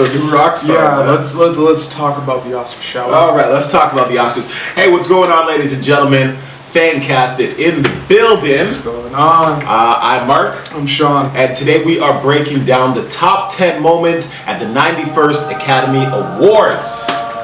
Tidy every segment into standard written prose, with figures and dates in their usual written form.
The new rock star. Yeah, let's talk about the Oscars, shall we? All right, let's talk about the Oscars. Hey, what's going on, ladies and gentlemen? FanCastit in the building. What's going on? I'm Mark. I'm Sean. And today we are breaking down the top 10 moments at the 91st Academy Awards.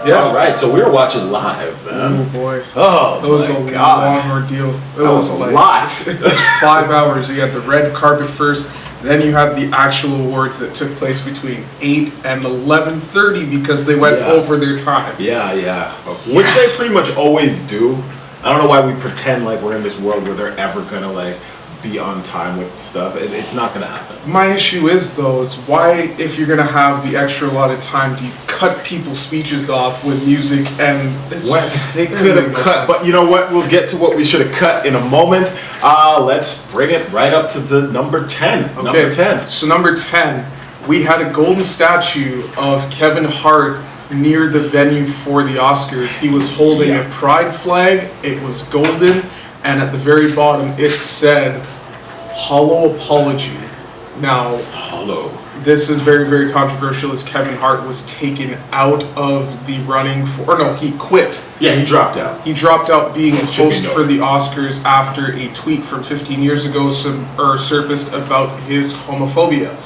Yeah. All right, so we were watching live, man. Oh boy. Oh, that was my a God. long ordeal. That was a lot. 5 hours. You had the red carpet first, then you had the actual awards that took place between 8 and 11:30 because they went over their time. Yeah. Which they pretty much always do. I don't know why we pretend like we're in this world where they're ever gonna like be on time with stuff. It's not gonna happen. My issue is though, is why, if you're gonna have the extra allotted time, do you cut people's speeches off with music? And they could have cut, but you know what? We'll get to what we should have cut in a moment. Let's bring it right up to the number 10. Okay. Number 10. So number 10, we had a golden statue of Kevin Hart near the venue for the Oscars. He was holding a pride flag. It was golden, and at the very bottom it said "Hollow Apology." Now, this is very, very controversial, as Kevin Hart was taken out of the running for, or no, he quit. Yeah, he dropped out. He dropped out being a host for the Oscars after a tweet from 15 years ago surfaced about his homophobia.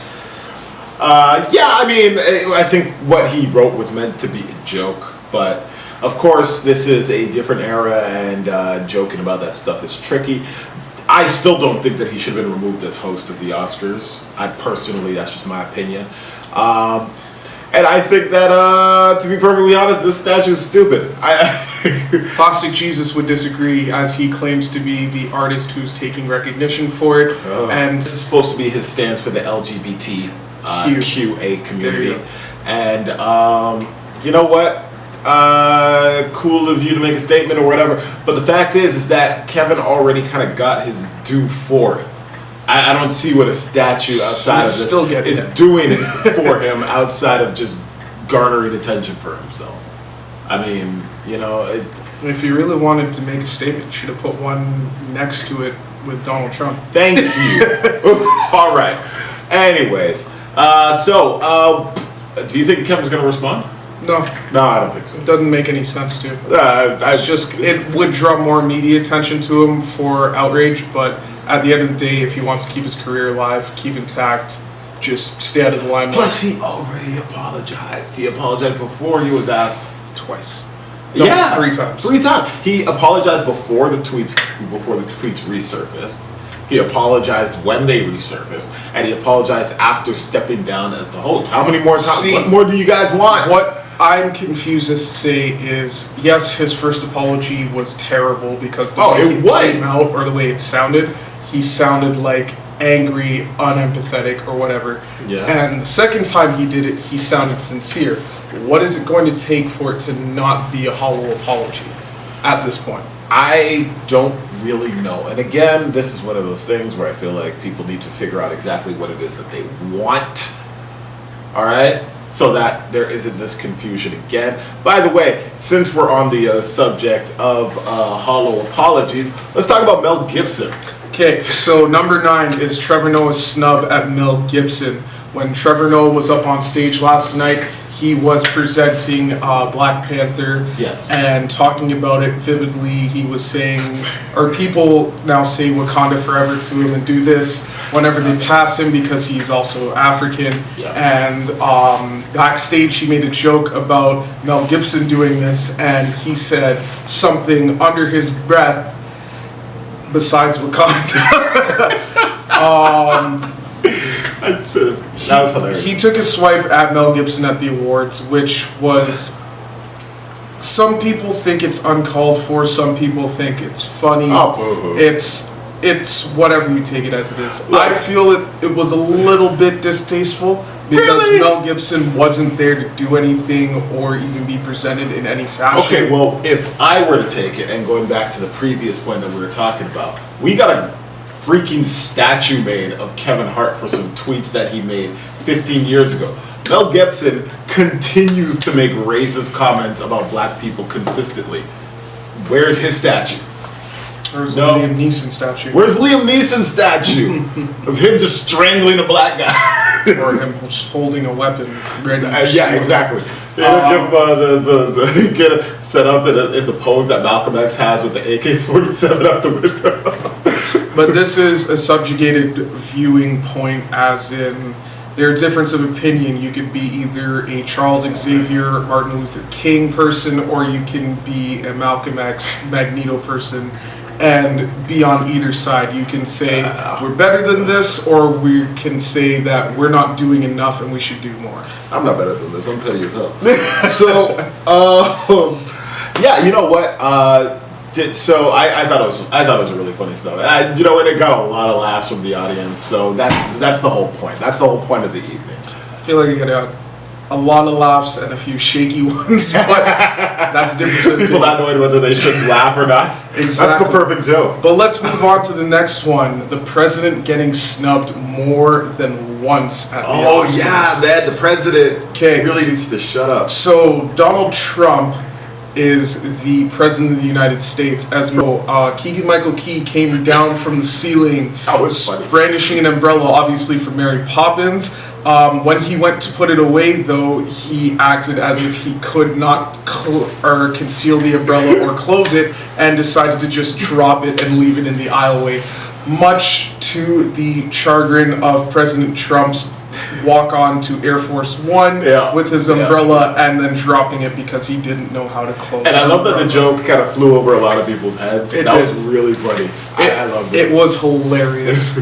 I think what he wrote was meant to be a joke, but of course this is a different era, and joking about that stuff is tricky. I still don't think that he should have been removed as host of the Oscars. That's just my opinion. And I think that, to be perfectly honest, this statue is stupid. Plastic Jesus would disagree, as he claims to be the artist who's taking recognition for it. And this is supposed to be his stance for the LGBT QA community. And you know what? Cool of you to make a statement or whatever, but the fact is that Kevin already kind of got his due for it. I don't see what a statue outside of this is doing for him outside of just garnering attention for himself. I mean, if he really wanted to make a statement, he should have put one next to it with Donald Trump. Thank you. All right. Anyways, do you think Kevin's going to respond? No, I don't think so. It doesn't make any sense to. It would draw more media attention to him for outrage, but at the end of the day, if he wants to keep his career alive, keep intact, just stay out of the limelight. Plus, he already apologized. He apologized before he was asked. Twice. No, 3 times. 3 times. He apologized before the tweets resurfaced. He apologized when they resurfaced, and he apologized after stepping down as the host. How many more times? What more do you guys want? What I'm confused as to say is, yes, his first apology was terrible because the way it came out, or the way it sounded, he sounded like angry, unempathetic, or whatever. Yeah. And the second time he did it, he sounded sincere. What is it going to take for it to not be a hollow apology at this point? I don't really know. And again, this is one of those things where I feel like people need to figure out exactly what it is that they want. All right? So that there isn't this confusion again. By the way, since we're on the subject of hollow apologies, let's talk about Mel Gibson. Okay, so number 9 is Trevor Noah's snub at Mel Gibson. When Trevor Noah was up on stage last night, he was presenting Black Panther and talking about it vividly. He was saying, or people now say Wakanda forever to him and do this whenever they pass him because he's also African. Yeah. And backstage he made a joke about Mel Gibson doing this, and he said something under his breath besides Wakanda. That was hilarious. He took a swipe at Mel Gibson at the awards, which was, some people think it's uncalled for, some people think it's funny. It's whatever you take it as it is. I feel it was a little bit distasteful because Mel Gibson wasn't there to do anything or even be presented in any fashion. Okay, well, if I were to take it, and going back to the previous point that we were talking about, we got a freaking statue made of Kevin Hart for some tweets that he made 15 years ago. Mel Gibson continues to make racist comments about black people consistently. Where's his statue? Where's the Liam Neeson statue? Where's Liam Neeson's statue of him just strangling a black guy? or him just holding a weapon ready. Yeah, exactly. Give him get it set up in the pose that Malcolm X has with the AK-47 out the window. But this is a subjugated viewing point, as in their difference of opinion. You could be either a Charles Xavier, Martin Luther King person, or you can be a Malcolm X, Magneto person, and be on either side. You can say we're better than this, or we can say that we're not doing enough and we should do more. I'm not better than this. I'm petty as hell. So, yeah, you know what? I thought it was a really funny stuff. And it got a lot of laughs from the audience. So that's the whole point. That's the whole point of the evening. I feel like you got a lot of laughs and a few shaky ones, but that's different. People not knowing whether they should laugh or not. Exactly. That's the perfect joke. But let's move on to the next one. The president getting snubbed more than once at the Oscars. Oh yeah, man, the president really needs to shut up. So Donald Trump is the president of the United States. As Keegan-Michael Key came down from the ceiling, brandishing an umbrella, obviously for Mary Poppins. When he went to put it away, though, he acted as if he could not conceal the umbrella or close it, and decided to just drop it and leave it in the aisleway, much to the chagrin of President Trump's walk on to Air Force One with his umbrella and then dropping it because he didn't know how to close it. And I love that the joke kind of flew over a lot of people's heads. That was really funny. I loved it. It was hilarious.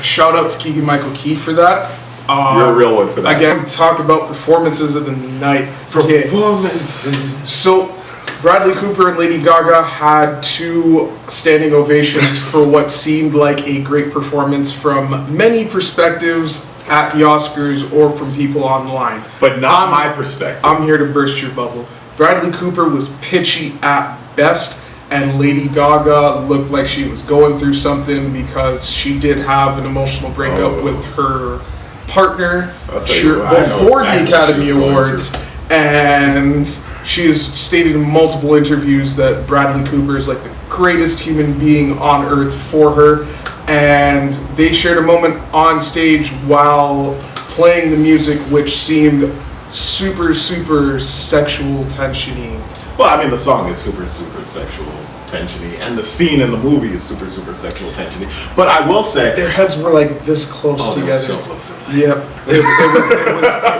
Shout out to Keegan-Michael Key for that. You're a real one for that. Again, talk about performances of the night. Performances. So, Bradley Cooper and Lady Gaga had 2 standing ovations for what seemed like a great performance from many perspectives at the Oscars or from people online. But not my perspective. I'm here to burst your bubble. Bradley Cooper was pitchy at best, and Lady Gaga looked like she was going through something because she did have an emotional breakup with her partner before the Academy Awards, and she has stated in multiple interviews that Bradley Cooper is like the greatest human being on earth for her, and they shared a moment on stage while playing the music which seemed super, super sexual tension-y. Well, I mean, the song is super, super sexual tension-y, and the scene in the movie is super, super sexual tension-y. But I will say, their heads were like this close together. They were so close. Yep, it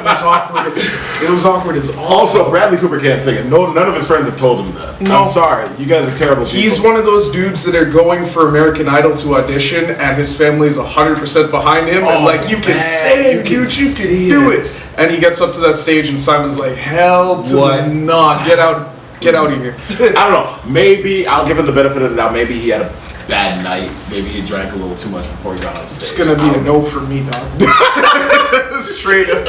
was awkward. It was awkward as all. Also, Bradley Cooper can't sing it. No, none of his friends have told him that. No. I'm sorry, you guys are terrible people. He's one of those dudes that are going for American Idol to audition, and his family is 100% behind him, and like, you can sing, dude, you can do it. And he gets up to that stage, and Simon's like, hell to the nah, get out of here. I don't know. Maybe I'll give him the benefit of the doubt. Maybe he had a bad night. Maybe he drank a little too much before he got on stage. It's gonna be a no for me, dog. Straight up.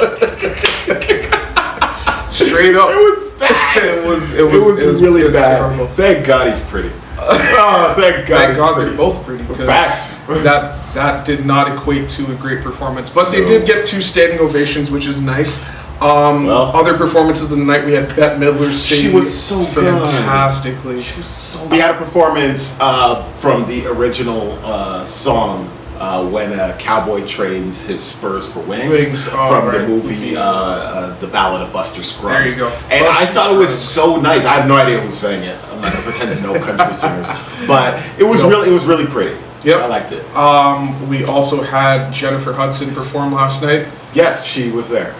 Straight up. It was bad. It was really bad. Terrible. Thank God he's pretty. Oh, thank God they're both pretty. Facts. That did not equate to a great performance, but they did get 2 standing ovations, which is nice. Other performances of the night, we had Bette Midler sing. She was so fantastically. Good. She was so good. We had a performance from the original song when a cowboy trades his spurs for wings from the movie The Ballad of Buster Scruggs. There you go. And I thought it was so nice. I have no idea who sang it. I'm not gonna pretend to know country singers, but it was really pretty. Yep. I liked it. We also had Jennifer Hudson perform last night. Yes, she was there.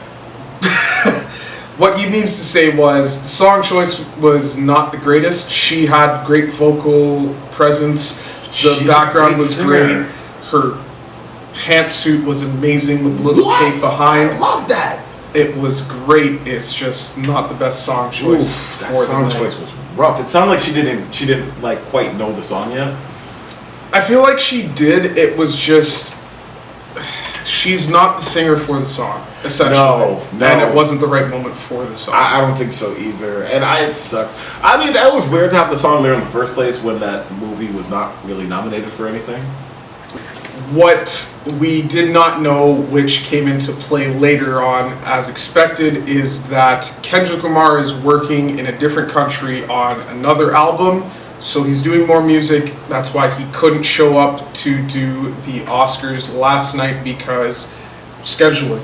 What he means to say was the song choice was not the greatest. She had great vocal presence. The background was great. Her pantsuit was amazing with the little cape behind. I love that. It was great. It's just not the best song choice. That song choice was rough. It sounded like she didn't like quite know the song yet. I feel like she did. It was just she's not the singer for the song, essentially. No. And it wasn't the right moment for the song. I don't think so either. And it sucks. I mean, that was weird to have the song there in the first place when that movie was not really nominated for anything. What we did not know, which came into play later on as expected, is that Kendrick Lamar is working in a different country on another album. So he's doing more music. That's why he couldn't show up to do the Oscars last night, because scheduling.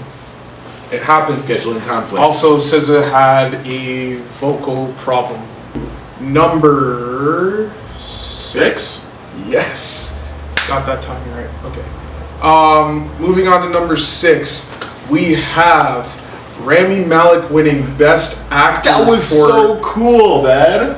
It happens. Scheduling conflicts. Also, SZA had a vocal problem. Number 6? Yes. Got that timing right. Okay. Moving on to number 6, we have Rami Malek winning Best Actor. That was so cool, man.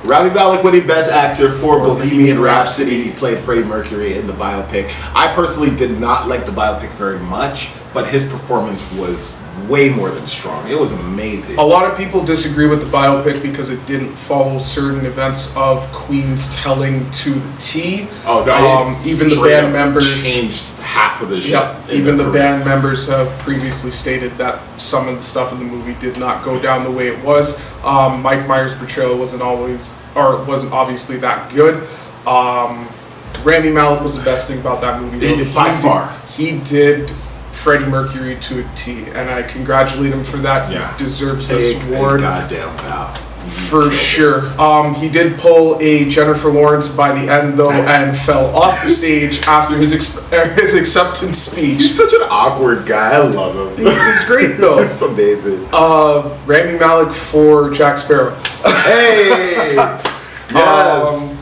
Rami Malek winning Best Actor for Bohemian Rhapsody. He played Freddie Mercury in the biopic. I personally did not like the biopic very much, but his performance was way more than strong. It was amazing. A lot of people disagree with the biopic because it didn't follow certain events of Queen's telling to the T. Oh no! Even the band members changed half of the shit. Yeah, even the band members have previously stated that some of the stuff in the movie did not go down the way it was. Mike Myers' portrayal wasn't obviously that good. Rami Malek was the best thing about that movie. By far, he did Freddie Mercury to a T, and I congratulate him for that. Yeah. He deserves this award. Goddamn pal. For sure. He did pull a Jennifer Lawrence by the end, though, and fell off the stage after his acceptance speech. He's such an awkward guy. I love him. He's great, though. It's amazing. Rami Malek for Jack Sparrow. Hey! Yes.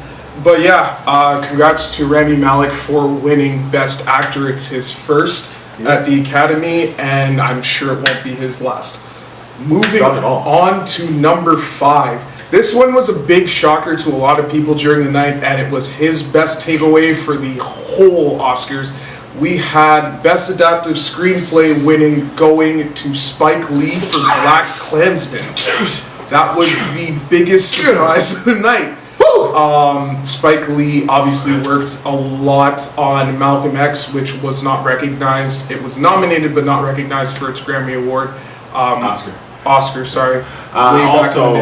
But yeah, congrats to Rami Malek for winning Best Actor. It's his first at the Academy, and I'm sure it won't be his last. Moving on to number 5. This one was a big shocker to a lot of people during the night, and it was his best takeaway for the whole Oscars. We had Best Adaptive Screenplay winning going to Spike Lee for Black Klansman. That was the biggest surprise of the night. Spike Lee obviously worked a lot on Malcolm X, which was not recognized. It was nominated but not recognized for its Grammy Award. Oscar, sorry. Also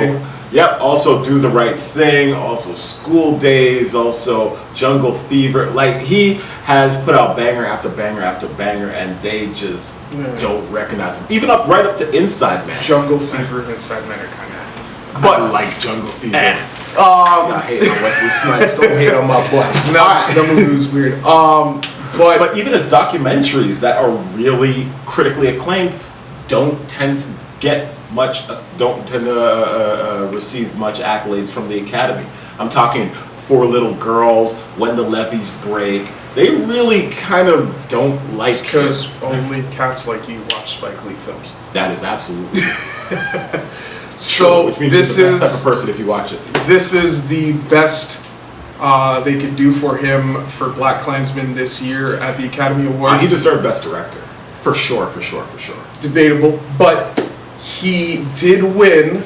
Do the Right Thing, also School Days, also Jungle Fever. Like, he has put out banger after banger after banger, and they just don't recognize him. Even right up to Inside Man. Jungle Fever and Inside Man are kind of... But I like Jungle Fever. I hate on Wesley Snipes. Don't hate on my boy. No, that movie was weird. But even his documentaries that are really critically acclaimed don't tend to receive much accolades from the Academy. I'm talking Four Little Girls, When the Levees Break. They really kind of don't like him. Because only cats like you watch Spike Lee films. That is absolutely so which means this you're the best type of person if you watch it. This is the best they could do for him for Black Klansman this year at the Academy Awards. He deserved Best Director. For sure. Debatable, but he did win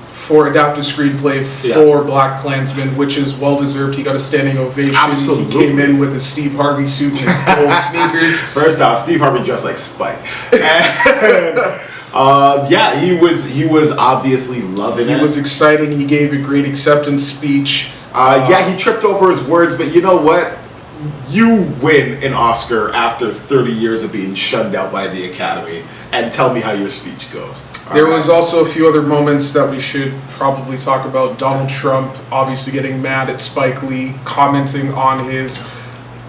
for Adapted Screenplay for Black Klansman, which is well-deserved. He got a standing ovation. Absolutely. He came in with a Steve Harvey suit and his gold sneakers. First off, Steve Harvey dressed like Spike. And, he was obviously loving it. He was exciting. He gave a great acceptance speech. He tripped over his words, but you know what? You win an Oscar after 30 years of being shunned out by the Academy, and tell me how your speech goes. There was also a few other moments that we should probably talk about. Donald Trump obviously getting mad at Spike Lee, commenting on his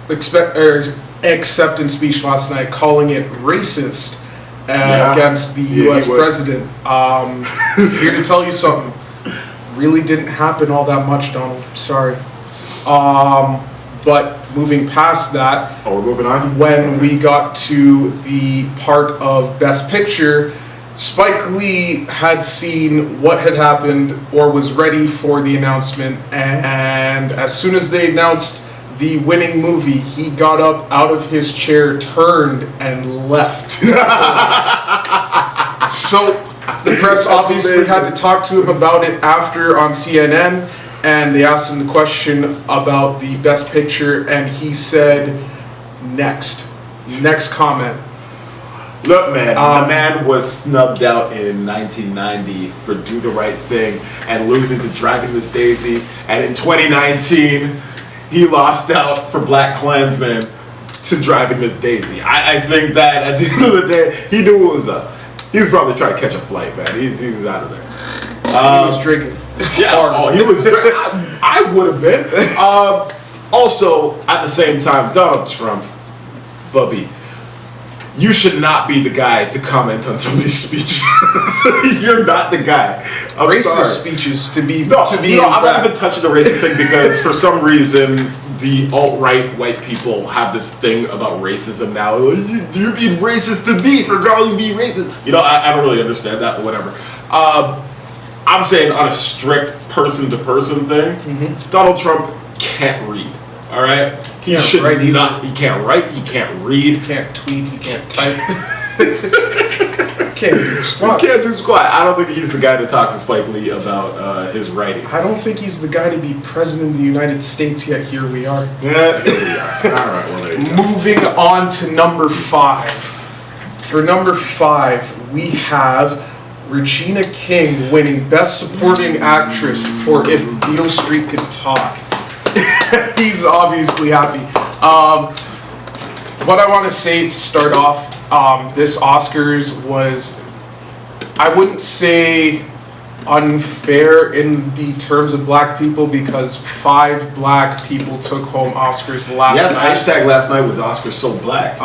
acceptance speech last night, calling it racist against the U.S. president. Here to tell you something. Really didn't happen all that much, Donald. Sorry. But moving past that, we're moving on. When we got to the part of Best Picture, Spike Lee had seen what had happened or was ready for the announcement, and as soon as they announced the winning movie, he got up out of his chair, turned, and left. So the press obviously had to talk to him about it after on CNN. And they asked him the question about the Best Picture, and he said, next comment. Look, man, the man was snubbed out in 1990 for Do the Right Thing and losing to Driving Miss Daisy. And in 2019, he lost out for Black Klansman to Driving Miss Daisy. I think that at the end of the day, he knew what was up. He was probably trying to catch a flight, man. He was out of there. He was drinking. Yeah, he was. I would have been. Also, at the same time, Donald Trump, Bubby, you should not be the guy to comment on somebody's speeches. You're not the guy. I'm racist sorry. speeches to be. No, I'm not even touching the racist thing because for some reason the alt-right white people have this thing about racism now. You're being racist to me for calling me racist. I don't really understand that, but whatever. I'm saying on a strict person-to-person thing, Donald Trump can't read. All right, he should not. He can't write. He can't read. He can't tweet. He can't type. Can't do squat. He can't do squat. I don't think he's the guy to talk to Spike Lee about his writing. I don't think he's the guy to be president of the United States. Yet here we are. Yeah, here we are. All right. Well, there you go. Moving on to number 5. For number 5, we have Regina King winning Best Supporting Actress for If Beale Street Could Talk. He's obviously happy. What I want to say to start off, this Oscars was, I wouldn't say unfair in the terms of black people because 5 black people took home Oscars last night. Yeah, the hashtag last night was Oscars so black.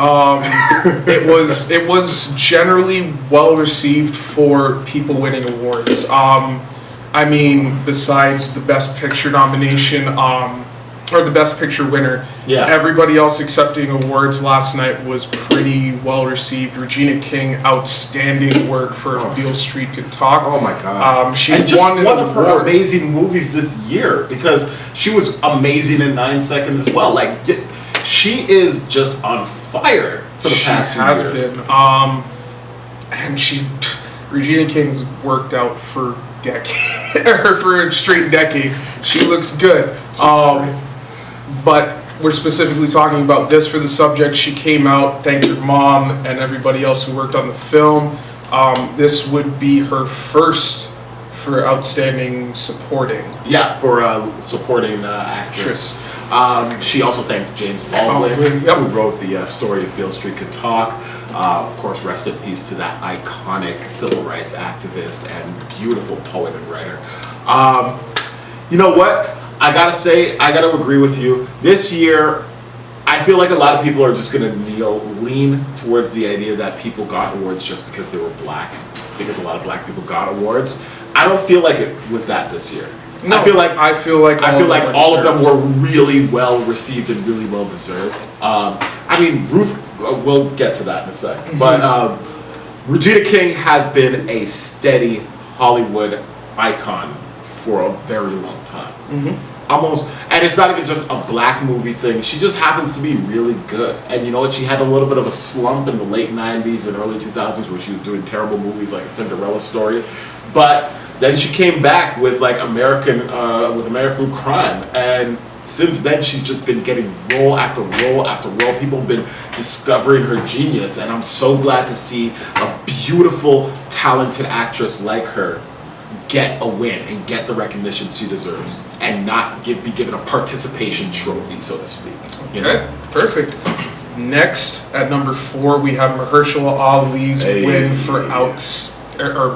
It was generally well received for people winning awards. I mean, besides the Best Picture nomination, or the Best Picture winner, everybody else accepting awards last night was pretty well received. Regina King, outstanding work for If Beale Street Could Talk. Oh my God! She's won one of her amazing movies this year because she was amazing in 9 Seconds as well. Like she is just on fire for the past 2 years. She has been, and Regina King's worked out for or for a straight decade. She looks good. But we're specifically talking about this for the subject. She came out, thanked her mom and everybody else who worked on the film. This would be her first for outstanding supporting. Yeah, for supporting actress. She also thanked James Baldwin, who wrote the story of Beale Street Could Talk. Of course, rest in peace to that iconic civil rights activist and beautiful poet and writer. You know what? I gotta agree with you. This year, I feel like a lot of people are just gonna lean towards the idea that people got awards just because they were black, because a lot of black people got awards. I don't feel like it was that this year. No, I feel like all of them were really well received and really well deserved. I mean, Ruth, we'll get to that in a second. But Regina King has been a steady Hollywood icon for a very long time. Almost, and it's not even just a black movie thing. She just happens to be really good. And you know what? She had a little bit of a slump in the late 90s and early 2000s where she was doing terrible movies like A Cinderella Story. But then she came back with like American Crime, and since then she's just been getting role after role after role. People have been discovering her genius, and I'm so glad to see a beautiful, talented actress like her get a win and get the recognition she deserves, and not be given a participation trophy, so to speak. Okay, perfect. Next, at number 4, we have Mahershala Ali's win for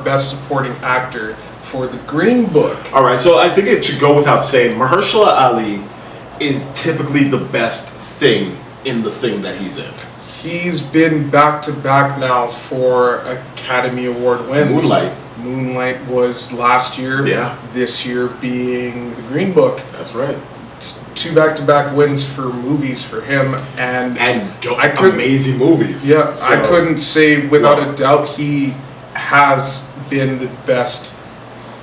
Best Supporting Actor for The Green Book. All right, so I think it should go without saying, Mahershala Ali is typically the best thing in the thing that he's in. He's been back-to-back now for Academy Award wins. Moonlight was last year. Yeah. This year being The Green Book. That's right. It's 2 back-to-back wins for movies for him, and amazing movies. Yeah, so, I couldn't say without a doubt he has been the best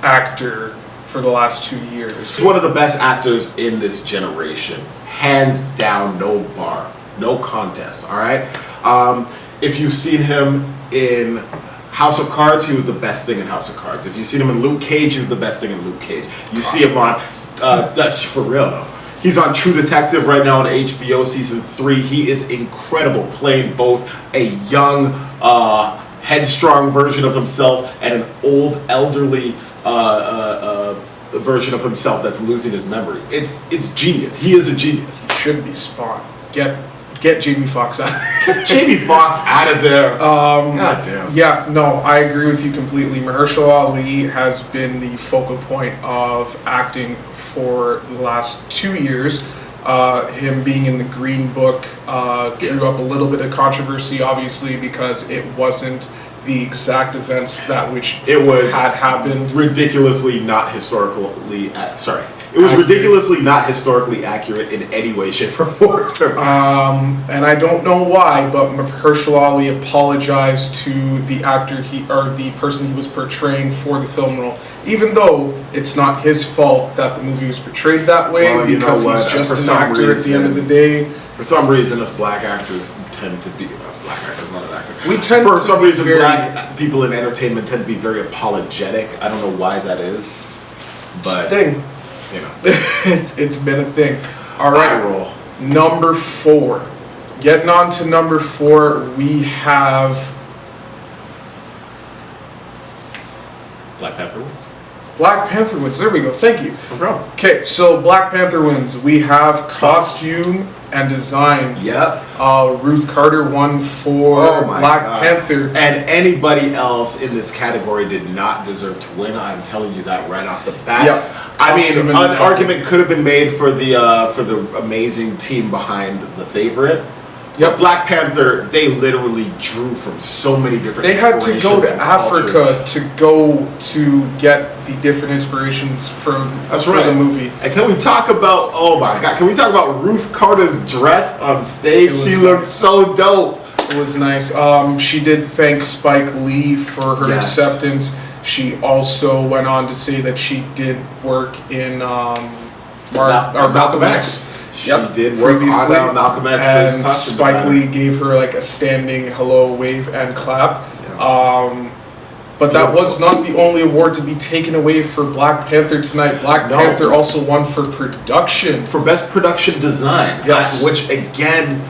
actor for the last 2 years. He's one of the best actors in this generation, hands down, no bar, no contest. All right. If you've seen him in House of Cards, he was the best thing in House of Cards. If you've seen him in Luke Cage, he was the best thing in Luke Cage. You see him on, that's for real though. He's on True Detective right now on HBO season 3. He is incredible, playing both a young, headstrong version of himself and an old, elderly version of himself that's losing his memory. It's genius. He is a genius. He should be Spawn. Get Jamie Foxx out. Get Jamie Foxx out of there. God damn. Yeah, no, I agree with you completely. Mahershala Ali has been the focal point of acting for the last 2 years. Him being in the Green Book drew up a little bit of controversy, obviously, because it wasn't the exact events that which had happened. Ridiculously not historically. It was ridiculously not historically accurate in any way, shape, or form. And I don't know why, but Mahershala Ali apologized to the actor the person he was portraying for the film role, even though it's not his fault that the movie was portrayed that way, because he's just an actor at the end of the day. For some reason, us black actors tend to be black actors, not an actor. For some reason, black people in entertainment tend to be very apologetic. I don't know why that is, but it's a thing. You know, it's been a thing. All right, number 4. Getting on to number 4, we have Black Panther wins. Black Panther wins. There we go. Thank you. No problem. Okay, so Black Panther wins. We have costume and design. Yep. Ruth Carter won for Black Panther. And anybody else in this category did not deserve to win. I'm telling you that right off the bat. Yep. I mean, an argument could have been made for the amazing team behind The Favorite. Yep. Black Panther, they literally drew from so many different. They had to go to Africa to go to get the different inspirations for the movie. And can we talk about? Oh my God! Can we talk about Ruth Carter's dress on stage? She looked so dope. It was nice. She did thank Spike Lee for her acceptance. She also went on to say that she did work in Malcolm X. She did work on Malcolm X's and Spike Lee gave her like a standing hello, wave, and clap. Yeah. But that was not the only award to be taken away for Black Panther tonight. Black Panther also won for production. For Best Production Design. Yes. Which, again,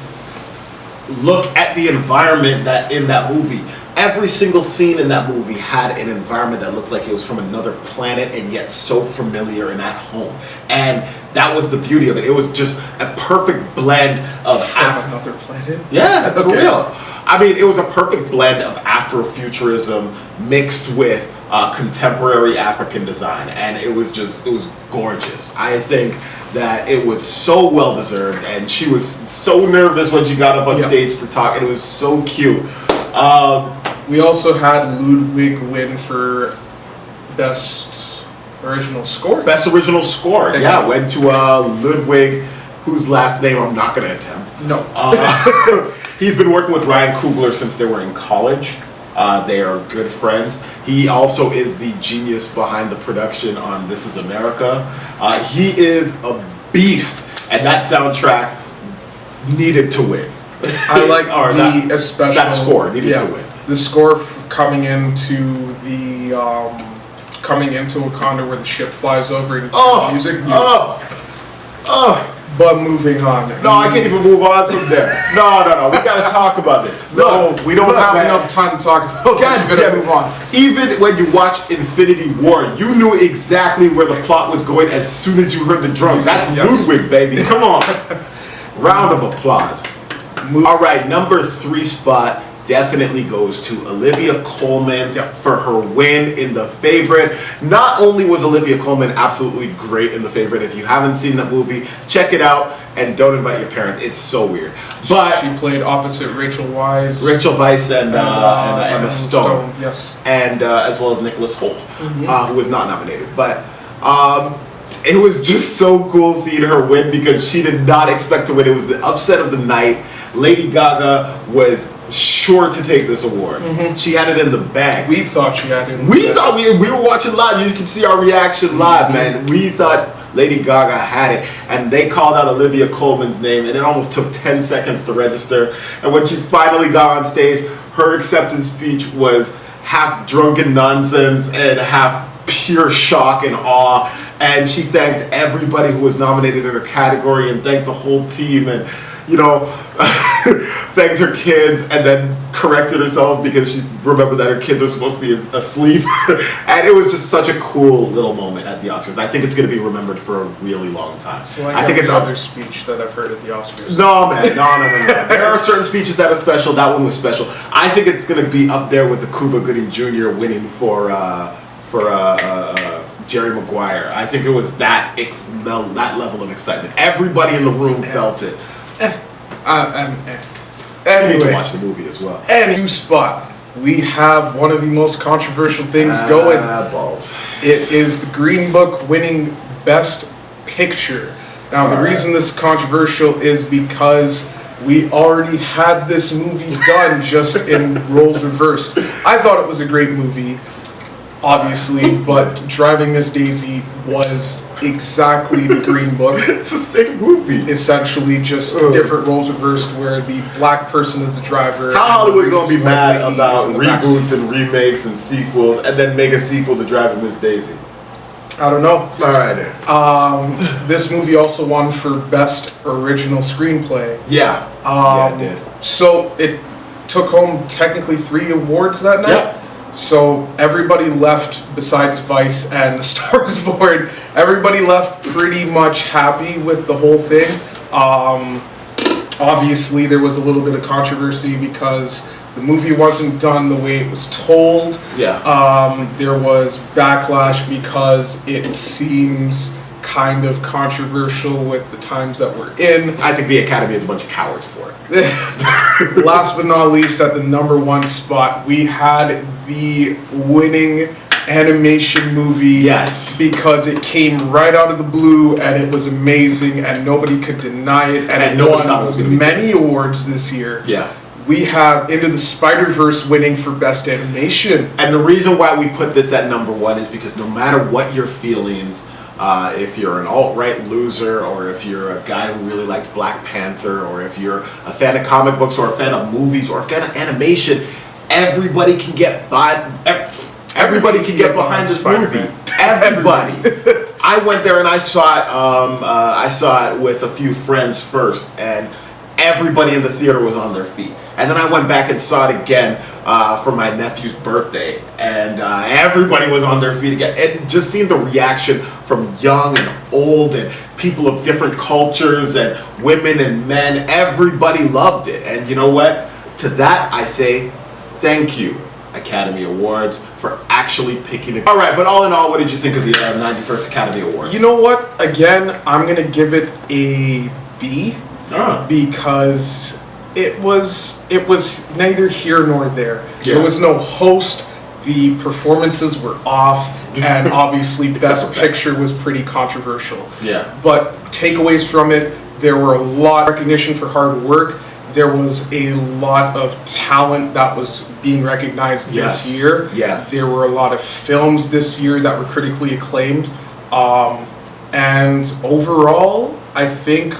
look at the environment that in that movie. Every single scene in that movie had an environment that looked like it was from another planet and yet so familiar and at home. And that was the beauty of it. It was just a perfect blend of another planet? Yeah, for real. I mean, it was a perfect blend of Afrofuturism mixed with contemporary African design. And it was gorgeous. I think that it was so well deserved. And she was so nervous when she got up on stage to talk. And it was so cute. We also had Ludwig win for Best Original Score. Best Original Score, went to Ludwig, whose last name I'm not going to attempt. No. He's been working with Ryan Coogler since they were in college. They are good friends. He also is the genius behind the production on This Is America. He is a beast, and that soundtrack needed to win. I like that score needed to win. The score coming into Wakanda where the ship flies over and music. But moving on. No, I can't even move on from there. No. We gotta talk about it. No, we don't have enough time to talk about this. We gotta move on. Even when you watched Infinity War, you knew exactly where the plot was going as soon as you heard the drums. That's Ludwig, baby. Come on. Round of applause. All right, number 3 spot definitely goes to Olivia Colman for her win in The Favorite. Not only was Olivia Colman absolutely great in The Favorite, if you haven't seen that movie, check it out and don't invite your parents. It's so weird. But she played opposite Rachel Weisz and Emma Stone. Yes. And as well as Nicholas Hoult, who was not nominated. But it was just so cool seeing her win because she did not expect to win. It was the upset of the night. Lady Gaga was sure to take this award. She had it in the bag. We thought she had it in the bag. Thought we were watching live. You can see our reaction live, man. We thought Lady Gaga had it. And they called out Olivia Colman's name, and it almost took 10 seconds to register. And when she finally got on stage, her acceptance speech was half drunken nonsense and half pure shock and awe. And she thanked everybody who was nominated in her category and thanked the whole team and, thanked her kids and then corrected herself because she remembered that her kids are supposed to be asleep. And it was just such a cool little moment at the Oscars. I think it's going to be remembered for a really long time. So I think it's another speech that I've heard at the Oscars. No, man. No. There are certain speeches that are special. That one was special. I think it's going to be up there with the Cuba Gooding Jr. winning for Jerry Maguire. I think it was that level of excitement. Everybody in the room felt it. Anyway, you need to watch the movie as well. And new spot. We have one of the most controversial things going. Balls. It is the Green Book winning Best Picture. Now, the reason this is controversial is because we already had this movie done just in roles reversed. I thought it was a great movie, obviously, but Driving Miss Daisy was exactly the Green Book. It's the same movie. Essentially, just different roles reversed, where the black person is the driver. How Hollywood gonna be mad about reboots and remakes and sequels, and then make a sequel to Driving Miss Daisy? I don't know. All right then. This movie also won for Best Original Screenplay. Yeah. Yeah, it did. So it took home technically 3 awards that night. Yep. So everybody left, besides Vice and the Stars Board, everybody left pretty much happy with the whole thing. Obviously, there was a little bit of controversy because the movie wasn't done the way it was told. Yeah. There was backlash because it seems kind of controversial with the times that we're in. I think the Academy is a bunch of cowards for it. Last but not least, at the number 1 spot, we had the winning animation movie. Yes. Because it came right out of the blue and it was amazing and nobody could deny it. And it won many awards this year. Yeah. We have Into the Spider-Verse winning for Best Animation. And the reason why we put this at number 1 is because no matter what your feelings, if you're an alt-right loser, or if you're a guy who really liked Black Panther, or if you're a fan of comic books, or a fan of movies, or a fan of animation, everybody can get everybody can get behind this movie. Everybody. I went there and I saw it with a few friends first, and everybody in the theater was on their feet. And then I went back and saw it again for my nephew's birthday, and everybody was on their feet again. And just seeing the reaction from young and old and people of different cultures and women and men, everybody loved it. And you know what? To that I say thank you, Academy Awards, for actually picking it. All right, but all in all, what did you think of the 91st Academy Awards? You know what? Again, I'm going to give it a B. Because it was neither here nor there. Yeah. There was no host. The performances were off, and obviously Best Picture was pretty controversial. Yeah. But takeaways from it, there were a lot of recognition for hard work. There was a lot of talent that was being recognized this year. Yes. There were a lot of films this year that were critically acclaimed. And overall, I think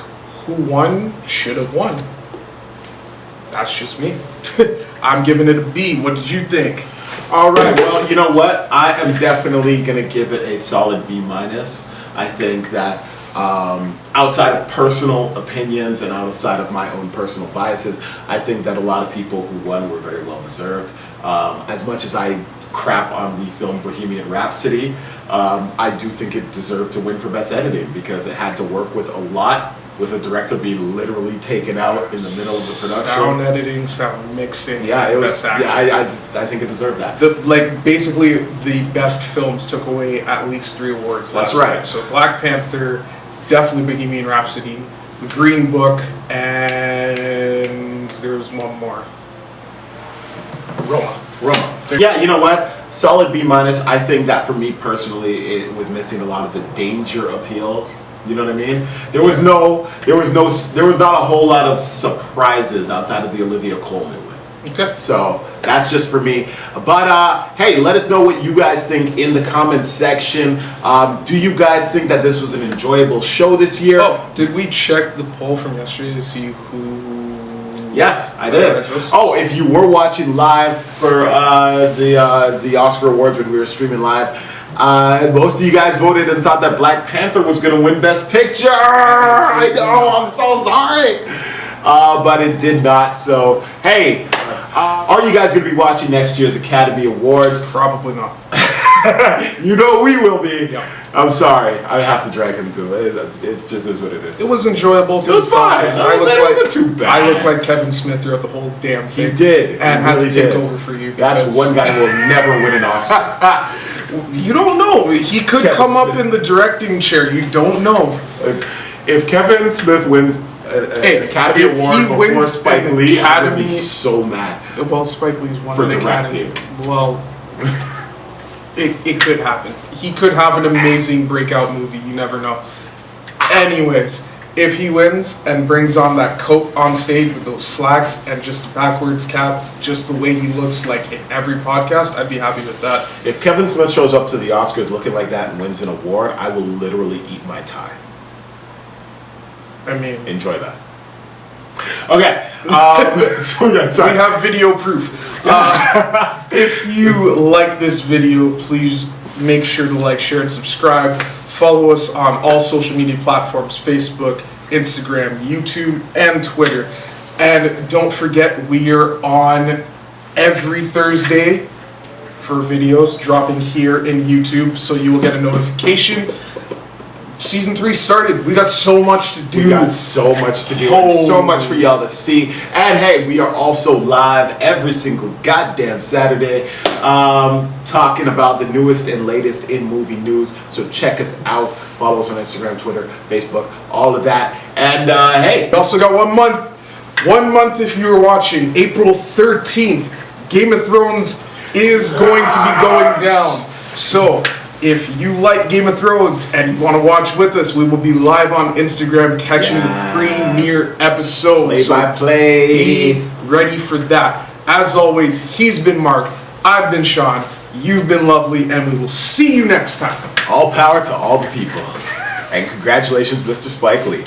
who won should have won. That's just me. I'm giving it a B. What did you think? All right. Well, you know what? I am definitely going to give it a solid B-. I think that outside of personal opinions and outside of my own personal biases, I think that a lot of people who won were very well deserved. As much as I crap on the film Bohemian Rhapsody, I do think it deserved to win for Best Editing because it had to work with a lot, with a director being literally taken out in the middle of the production. Sound editing, sound mixing. Yeah, it was. Yeah, I think it deserved that. Basically, the best films took away at least 3 awards. That's right. Night. So Black Panther, definitely Bohemian Rhapsody, The Green Book, and there was one more. Roma. Yeah, you know what? Solid B-. I think that for me personally, it was missing a lot of the danger appeal. You know what I mean? There was not a whole lot of surprises outside of the Olivia Colman win. Okay. So that's just for me. But hey, let us know what you guys think in the comments section. Do you guys think that this was an enjoyable show this year? Oh, did we check the poll from yesterday to see who? Yes, I did. Oh, if you were watching live for the Oscar Awards when we were streaming live, most of you guys voted and thought that Black Panther was going to win Best Picture. I know, I'm so sorry. But it did not. So, hey, are you guys going to be watching next year's Academy Awards? Probably not. You know we will be. Yeah. I'm sorry. I have to drag him to it. It just is what it is. It was enjoyable. It was fine. It wasn't too bad. I looked like Kevin Smith throughout the whole damn thing. He did. And had to take over for you. That's one guy who will never win an Oscar. You don't know. He could come up in the directing chair. You don't know. If Kevin Smith wins an Academy Award before Spike Lee, I would be so mad. Well, Spike Lee's won for an directing. Academy. Well, it could happen. He could have an amazing breakout movie. You never know. Anyways, if he wins and brings on that coat on stage with those slacks and just a backwards cap, just the way he looks like in every podcast, I'd be happy with that. If Kevin Smith shows up to the Oscars looking like that and wins an award, I will literally eat my tie. I mean, enjoy that. Okay. We have video proof. If you like this video, please make sure to like, share, and subscribe. Follow us on all social media platforms: Facebook, Instagram, YouTube, and Twitter. And don't forget, we are on every Thursday for videos dropping here in YouTube, so you will get a notification. Season 3 started. We got so much to do. We got so much to do. And so much for y'all to see. And hey, we are also live every single goddamn Saturday talking about the newest and latest in movie news. So check us out. Follow us on Instagram, Twitter, Facebook, all of that. And hey. We also got 1 month. 1 month if you were watching. April 13th. Game of Thrones is going to be going down. So if you like Game of Thrones and you want to watch with us, we will be live on Instagram catching the premiere episode. Play by play. Be ready for that. As always, he's been Mark, I've been Sean, you've been lovely, and we will see you next time. All power to all the people. And congratulations, Mr. Spike Lee.